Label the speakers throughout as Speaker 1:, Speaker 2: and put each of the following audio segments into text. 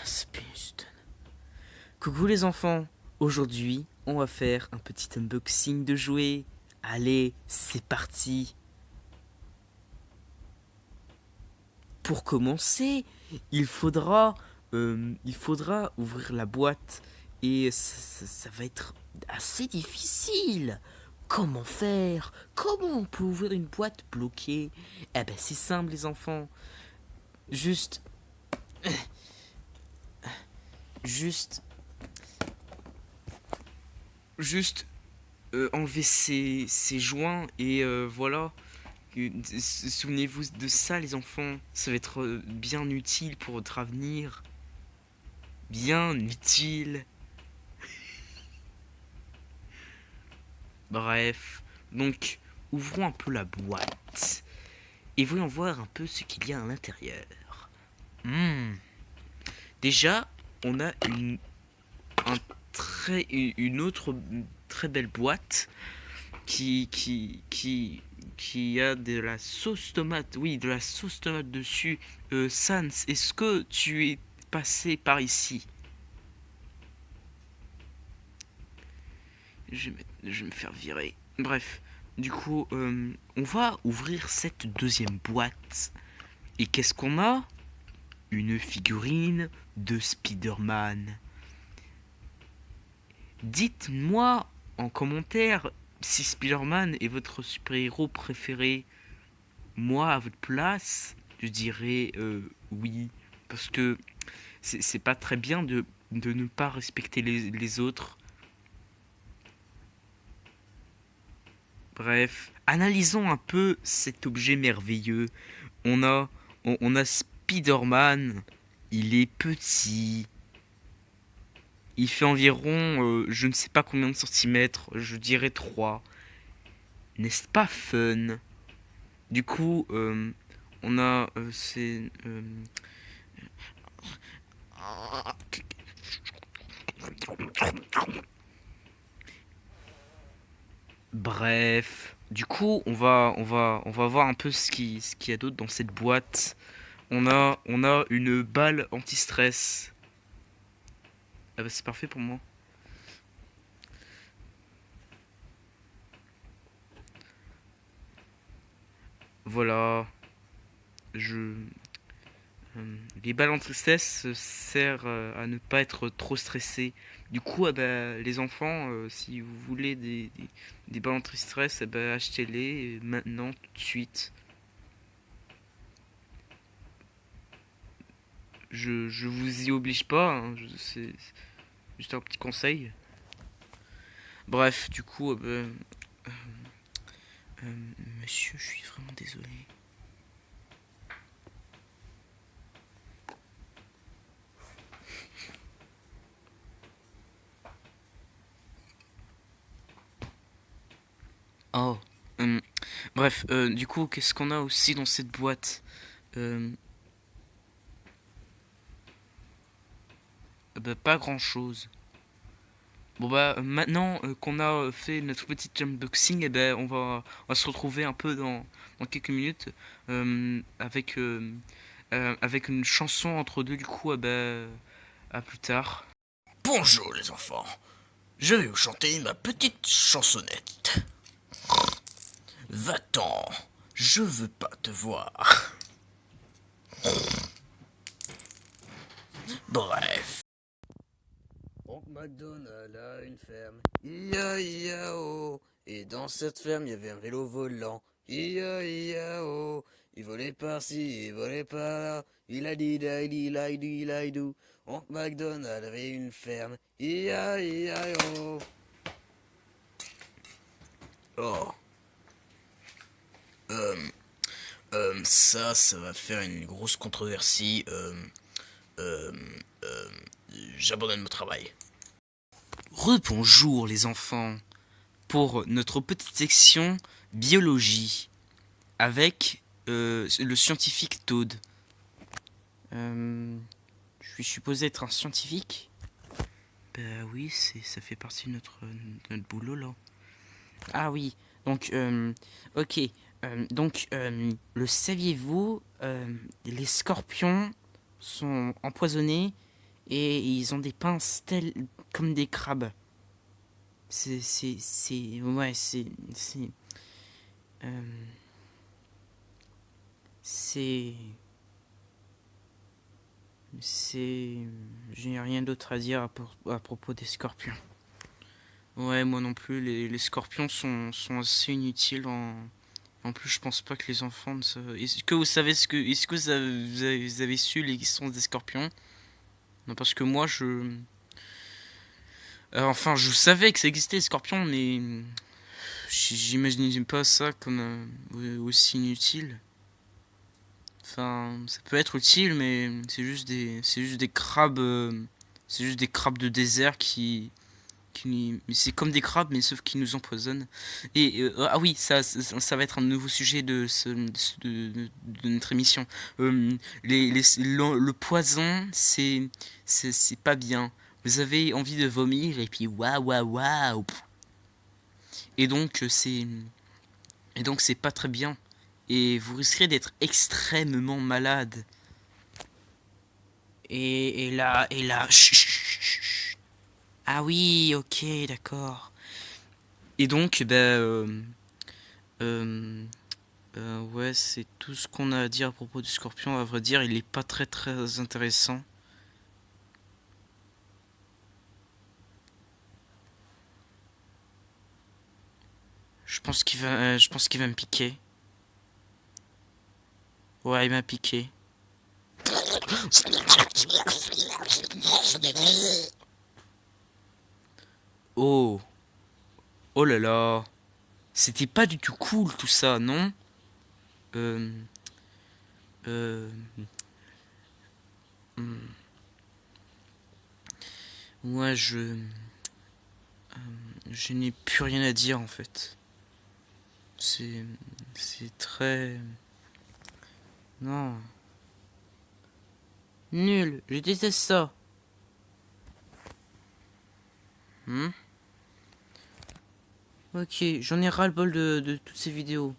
Speaker 1: Spinsten. Coucou les enfants, aujourd'hui on va faire un petit unboxing de jouets. Allez, c'est parti. Pour commencer, il faudra ouvrir la boîte et ça va être assez difficile. Comment faire? Comment on peut ouvrir une boîte bloquée? Eh ben c'est simple les enfants. Juste, juste, juste enlever ces joints et voilà. Souvenez-vous de ça les enfants, ça va être bien utile pour votre avenir. Bien utile. Bref, donc ouvrons un peu la boîte et voyons voir un peu ce qu'il y a à l'intérieur. Hmm. Déjà, on a une autre très belle boîte qui a de la sauce tomate. Oui, de la sauce tomate dessus. Sans, est-ce que tu es passé par ici? Je vais me faire virer. Bref, du coup, on va ouvrir cette deuxième boîte. Et qu'est-ce qu'on a? Une figurine de Spider-Man. Dites-moi en commentaire si Spider-Man est votre super-héros préféré. Moi, à votre place, je dirais oui. Parce que c'est pas très bien de ne pas respecter les autres. Bref, analysons un peu cet objet merveilleux. On a, on a Spider-Man. Il est petit. Il fait environ, je ne sais pas combien de centimètres, je dirais 3. N'est-ce pas fun? Du coup, on a bref. Du coup, on va voir un peu ce qu'il y a d'autre dans cette boîte. On a une balle anti-stress. Ah bah c'est parfait pour moi. Voilà. Je Les balles anti-stress servent à ne pas être trop stressé. Du coup, ah bah, les enfants, si vous voulez des balles anti-stress, eh bah, achetez-les maintenant, tout de suite. Je vous y oblige pas, hein, c'est juste un petit conseil. Bref, du coup, monsieur, je suis vraiment désolé. Oh, bref, du coup, qu'est-ce qu'on a aussi dans cette boîte? Euh, Bah, pas grand-chose. Bon bah maintenant qu'on a fait notre petit unboxing, et ben on va se retrouver un peu dans quelques minutes avec une chanson entre deux. Du coup, à plus tard.
Speaker 2: Bonjour les enfants, je vais vous chanter ma petite chansonnette. Va-t'en, je veux pas te voir. Bref. Oncle McDonald a une ferme, ia-ia-oh. Et dans cette ferme, il y avait un vélo volant, ia-ia-oh. Il volait par-ci, il volait par-là, il a dit il a dou. Oncle McDonald avait une ferme, ia-ia-oh. Oh, euh, ça va faire une grosse controversie. Euh, euh, J'abandonne mon travail.
Speaker 1: Rebonjour les enfants pour notre petite section biologie avec le scientifique Toad. Je suis supposé être un scientifique? Bah oui, ça fait partie de notre boulot là. Ah oui, Donc, ok. Le saviez-vous, les scorpions sont empoisonnés et ils ont des pinces telles comme des crabes. Ouais, euh, c'est, c'est, j'ai rien d'autre à dire à propos des scorpions. Ouais, moi non plus, les scorpions sont assez inutiles en plus, je pense pas que les enfants ne savent. Est-ce que vous savez est-ce que vous avez su l'existence des scorpions? Non, parce que moi, enfin, je savais que ça existait, les scorpions, mais j'imaginais pas ça comme aussi inutile. Enfin, ça peut être utile, mais c'est juste des crabes, c'est juste des crabes de désert mais c'est comme des crabes, mais sauf qu'ils nous empoisonnent. Et ah oui, ça va être un nouveau sujet de notre émission. Le poison, c'est pas bien. Vous avez envie de vomir et puis waouh waouh waouh. Et donc c'est pas très bien. Et vous risquerez d'être extrêmement malade. Et là, chut, chut, chut, chut. Ah oui, ok, d'accord. Et donc, ouais, c'est tout ce qu'on a à dire à propos du scorpion. À vrai dire, il est pas très très intéressant. Je pense qu'il va me piquer. Ouais, il m'a piqué. Oh, oh là là, c'était pas du tout cool tout ça, non? Euh, euh, hmm. Moi, je n'ai plus rien à dire en fait. C'est, c'est très, non, nul. Je déteste ça. Hmm. Ok, j'en ai ras le bol de toutes ces vidéos.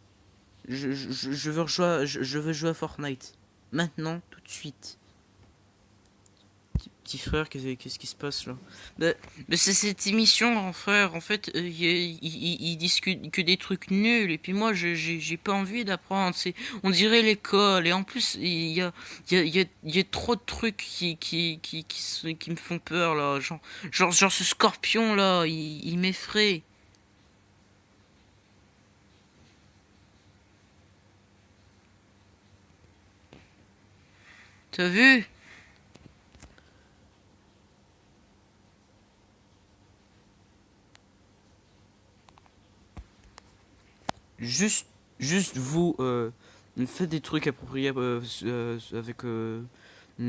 Speaker 1: Je veux jouer à Fortnite. Maintenant, tout de suite. Petit frère, qu'est-ce qui se passe là? Bah, c'est cette émission, mon frère. En fait, ils discutent que des trucs nuls. Et puis moi, j'ai pas envie d'apprendre. On dirait l'école. Et en plus, il y a trop de trucs qui me font peur là. Genre ce scorpion là, il m'effraie. T'as vu? Juste, juste vous faites des trucs appropriés avec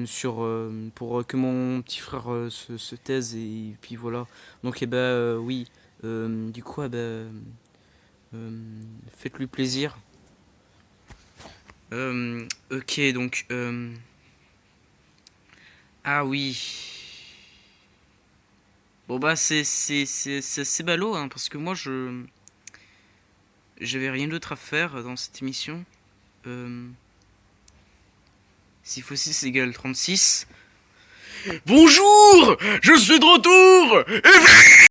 Speaker 1: sur pour que mon petit frère se taise et puis voilà. Donc oui, du coup faites-lui plaisir. Ok donc ah oui. Bon bah c'est ballot hein, parce que moi je j'avais rien d'autre à faire dans cette émission. Euh, 6 x 6 égale 36. Bonjour, je suis de retour.